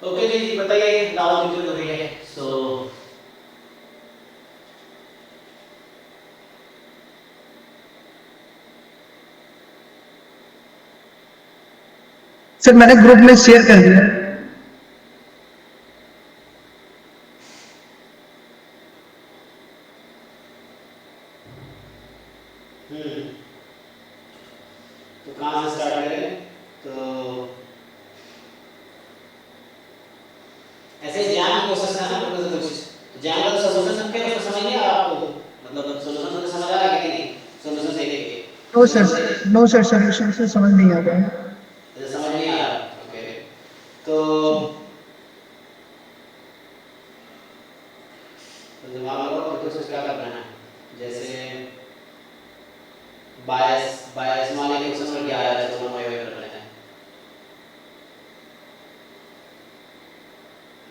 Okay जी बताइए लाओ जो हो रही है सो सर मैंने ग्रुप में शेयर कर दिया। तो कहाँ से स्टार्ट करें तो ऐसे जैम प्रोसेस है ना मतलब कुछ तो जैम का सॉल्यूशन क्या उसमें समझ नहीं आ रहा आपको मतलब सॉल्यूशन तो समझ आ रहा है कि नहीं सॉल्यूशन देख के नो तो सर, नो सर, सोल्यूशन से समझ नहीं आ रहा है। ऐसे समझ नहीं आ रहा ओके तो दिमाग लगाओ फिर तो उसको क्या करना है जैसे बायस बायस मान लीजिए क्वेश्चन नंबर 11 है चलो हम वही कर लेते हैं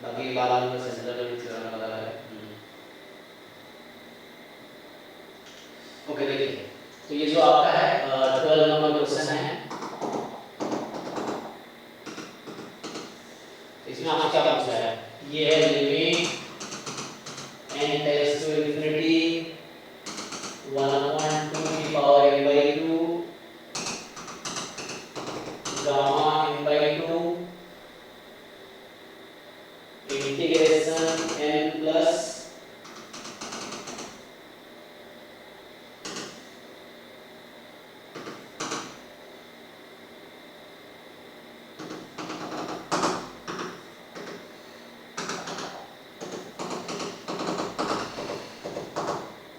बाकी बाद में सेंटर में थ्योरम लगा है ओके देखिए तो ये जो आपका है 12 नंबर क्वेश्चन है इसमें आपसे क्या पूछा है ये है limit n tends to infinity 1/2 की power n by 2 gamma n by 2 integration n plus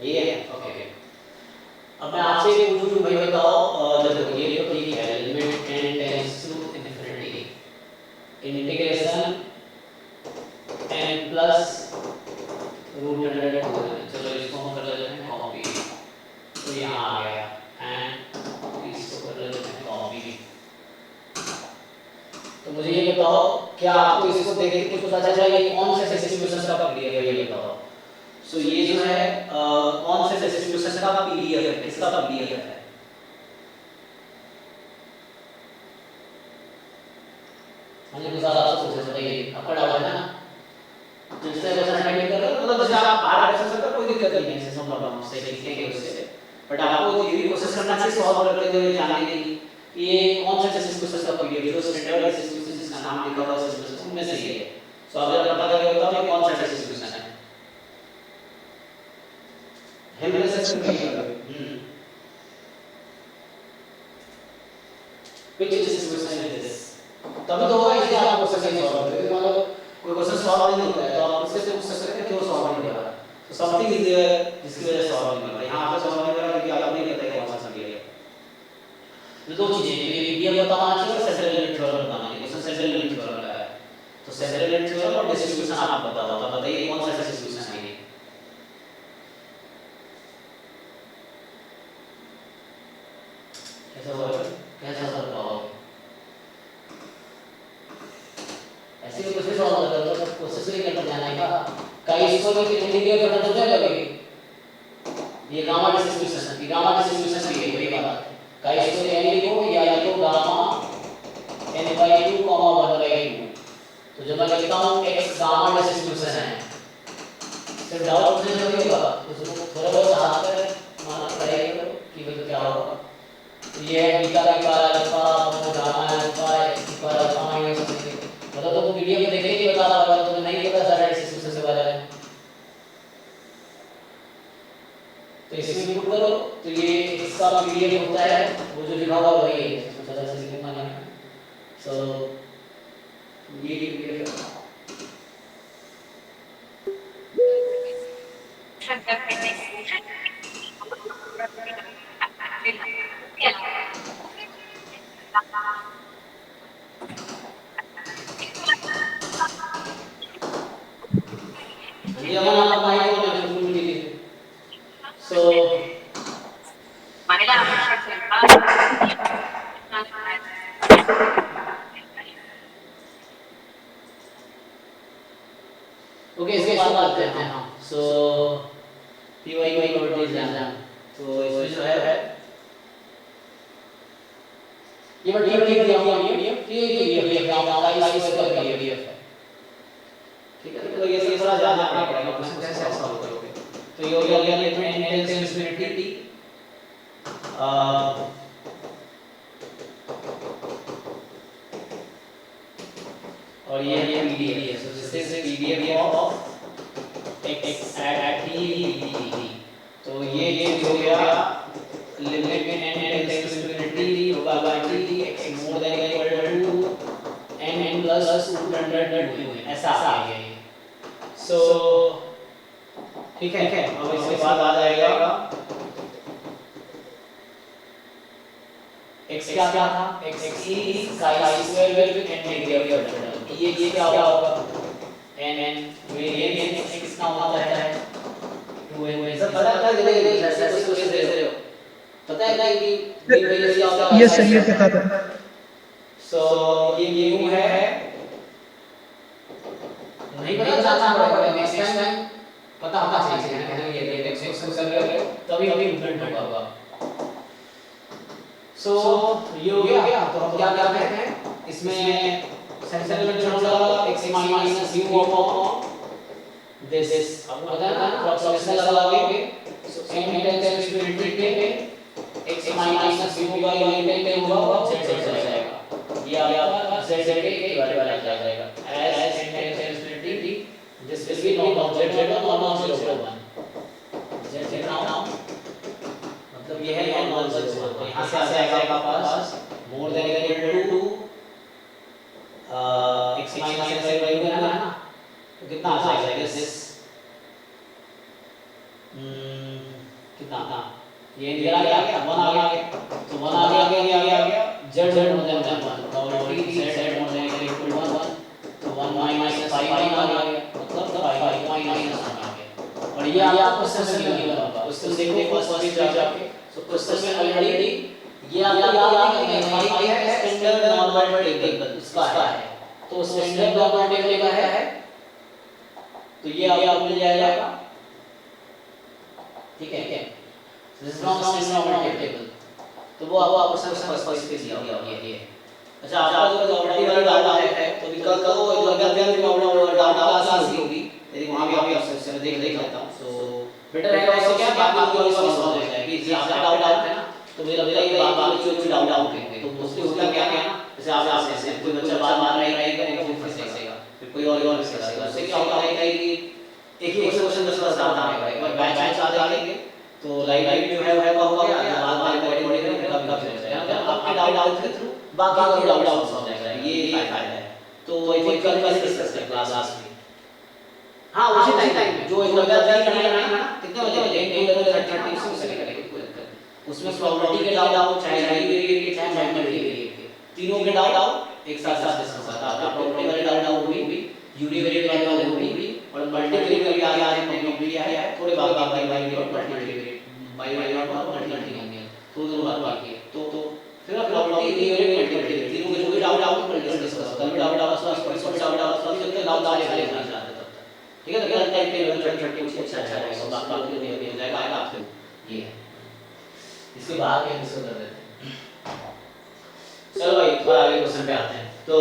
ये है ओके अब मैं आपसे ये पूछूं भाई बताओ देखो ये तो ठीक है limit n tends to infinity integration n plus root under 2 चलो इसको हम कर लेते हैं कॉपी तो यहाँ आ गया एंड इसको कर लेते हैं कॉपी तो मुझे ये बताओ क्या आपको इसको देख के कुछ पता चला ये कौन से डिस्ट्रीब्यूशन का पीडीएफ है ये बताओ सो ये जो है कौन से डिस्ट्रीब्यूशन का पीडीएफ है किसका पीडीएफ है मुझे कुछ आपसे पूछना चाहिए आपका डाउट है ना जिससे क्वेश्चन अटेंड कर रहे हो मतलब जैसे आप बाहर कर सकते हो कोई दिक्कत नहीं है ऐसे नो प्रॉब्लम से सीखेंगे उससे बट आपको ये भी कोशिश करना चाहिए सॉल्व करते हुए जानने की कि ये कौन सा डिस्ट्रीब्यूशन का पीडीएफ जो स्टैंडर्ड डिस्ट्रीब्यूशन जिसका नाम लिखा हुआ है डिस्ट्रीब्यूशन उनमें से ये है सो अगर पता करके बताओ ये कौन सा डिस्ट्रीब्यूशन है हेल्प से करिए which distribution is this तभी तो होगा इसलिए आप क्वेश्चन नहीं सॉल्व करेंगे मतलब कोई क्वेश्चन सॉल्व नहीं होता है तो आप उससे पूछ सकते हैं क्यों सॉल्व नहीं हो रहा तो समथिंग इज देयर जिसकी वजह से सॉल्व नहीं हो रहा यहां पे सॉल्व नहीं हो रहा क्योंकि आपको नहीं पता है कौन सा सही है ये दो चीजें ये पीडीएफ बताना चाहिए और सेंट्रल लिमिट थ्योरम बताना चाहिए क्वेश्चन सेंट्रल लिमिट थ्योरम का है तो सेंट्रल लिमिट थ्योरम और डिस्ट्रीब्यूशन आप बताओ तो बताइए कौन सा डिस्ट्रीब्यूशन है ये कैसा होगा कैसा सॉल्व होगा ऐसे भी कुछ भी सॉल्व करते हो तो कोशिश नहीं करते जाने का कई इसको भी इंटीग्रेट करना तो है कभी ये गामा डिस्ट्रीब्यूशन भी है वही बात कई इसको n लिखो या लिखो गामा n by 2 1 by 2 तो जब मैं लिखता हूं x गामा डिस्ट्रीब्यूशन है सिर्फ डाउट नहीं होगा उसको थोड़ा बहुत हाथ पे माना पड़ेगा कि मतलब क्या होगा तो ये है बीटा का पावर अल्फा और गामा अल्फा x की पावर अल्फा माइनस मतलब तो पीडीएफ में देख के ही बता पाओगे तो तुम्हें नहीं पता सारा डिस्ट्रीब्यूशन के बारे में तो इसमें इनपुट करो तो ये इसका पीडीएफ होता है वो जो लिखा हुआ वही है इसमें थोड़ा सा लिखना है सो ये पीडीएफ ये अमन आपका माइक ऑन है फुल म्यूट कीजिए सो ओके इसके बाद बात करते हैं हम सो पीवाई प्रॉपर्टीज एग्जाम तो इसमें जो है ये मैं ठीक दिया हूं पीडीएफ ये पीडीएफ गामा का इसका पीडीएफ है तो ये सब थोड़ा जानना पड़ेगा क्वेश्चन कैसे सॉल्व करोगे। तो ये हो गया n टेंड्स टू इंफिनिटी और ये PDF है। So this is PDF of x at t dt। तो ये हो गया limit n tends to infinity होगा by t x more than equal to n plus 200 ऐसा आ गया ये। सो ठीक है, अब इसके बाद आ जाएगा x क्या था, x is chi square with n degree of freedom। ये क्या होगा n वेरिएंट x कितना होता है 2n। सर पता है नहीं ऐसे कुछ दे रहे हो, पता है ना कि मीन वेरिएंस क्या होता है? ये सही है, पता था। सो ये u है, नहीं पता था पड़ेगा नेक्स्ट टाइम पता होना चाहिए है ये x को कर रहे हो तभी इम्प्लीमेंट होगा। सो ये हो गया। तो हम क्या करते हैं इसमें सेंटर एलिमेंट जोड़ूंगा x minus u upon this अब पता है ना अप्रोक्सीमेशन लगाओगे। सो n टेंड्स टू इंफिनिटी पे x माइनस u का इंटीग्रेट होगा z z जाएगा, ये आपका z z के बराबर आ जाएगा as n tends to infinity this will be non z or non-zero 1 z now मतलब ये है non-zero 1। यहाँ से आ जाएगा आपका पास more than equal to x minus y value है ना, तो कितना आ जाएगा दिस कितना ये इधर आ गया 1 आ गया, तो 1 आ गया ये आ गया z मोर देन 1 और z more than equal to 1 तो 1 माइनस 5 आ गया मतलब 5 माइनस 1 आ गया। और ये आपको क्वेश्चन में गिवन होगा, क्वेश्चन देखो फर्स्ट पेज जाके। सो क्वेश्चन में ऑलरेडी ये आपको याद है कि फाई है स्टैंडर्ड नॉर्मल टेबल उसका है, तो स्टैंडर्ड नॉर्मल टेबल का है तो ये आपको मिल जाएगा। ठीक है, this is not standard normal table, तो वो आपको फर्स्ट पेज दिया हुआ ये। अच्छा, आपका जो ऑलरेडी वाला डाटा है तो विकल्प को लगा प्रॉब्लम डाटा आसान होगी, यदि वहां भी आप ऑप्शन देख लेता हूं। सो बेटर है ऐसे क्या बात को सॉल्व हो जाएगा कि जैसे आपका डाउट है ना तो मेरा ये बात जो डाउट है तो मोस्टली होता क्या है ना, जैसे आप ऐसे कोई बच्चा बात मान रहा है कि फिर से करेगा फिर कोई और करेगा, उससे क्या होता है कि एक ही क्वेश्चन 10 बार डाउट आएगा। एक बार बैच आ जाएंगे तो लाइव जो है वो हो गया, बाद में बड़े कब जाएगा आपके डाउट के थ्रू बाकी का डाउट सॉल्व हो जाएगा, ये फायदा है। तो ये कल डिस्कस करेंगे क्लास में। हां उसी टाइम में जो एक लगातार करना है ना कितने बजे 8:30 से करेंगे उसमें प्रोबेबिलिटी के डाउट चाहे लाइब्रेरी के चाहे मल्टीवेरिएट के तीनों के डाउट एक साथ डिस्कस होता है। आपका प्रोबेबिलिटी वाले डाउट हुई यूनिवेरिएट वाले डाउट हुई और मल्टीवेरिएट वाले आ रहे हैं कंप्लीट है थोड़े बाद बाइवेरिएट और मल्टीवेरिएट बाइवेरिएट और मल्टीवेरिएट तो दोनों बात बाकी है। तो फिर आप प्रोबेबिलिटी यूनिवेरिएट मल्टीवेरिएट तीनों के जो भी डाउट पर डिस्कस होता है। डाउट डाउट सारे खाली नहीं जाते तब तक। ठीक है, तो कल टाइम पे लेवल 30 कुछ अच्छा रहेगा, बाकी के लिए हो जाएगा आएगा आपसे ये है। इसके बाद कैंसिल कर देते हैं। चलो भाई थोड़ा आगे क्वेश्चन पे आते हैं। तो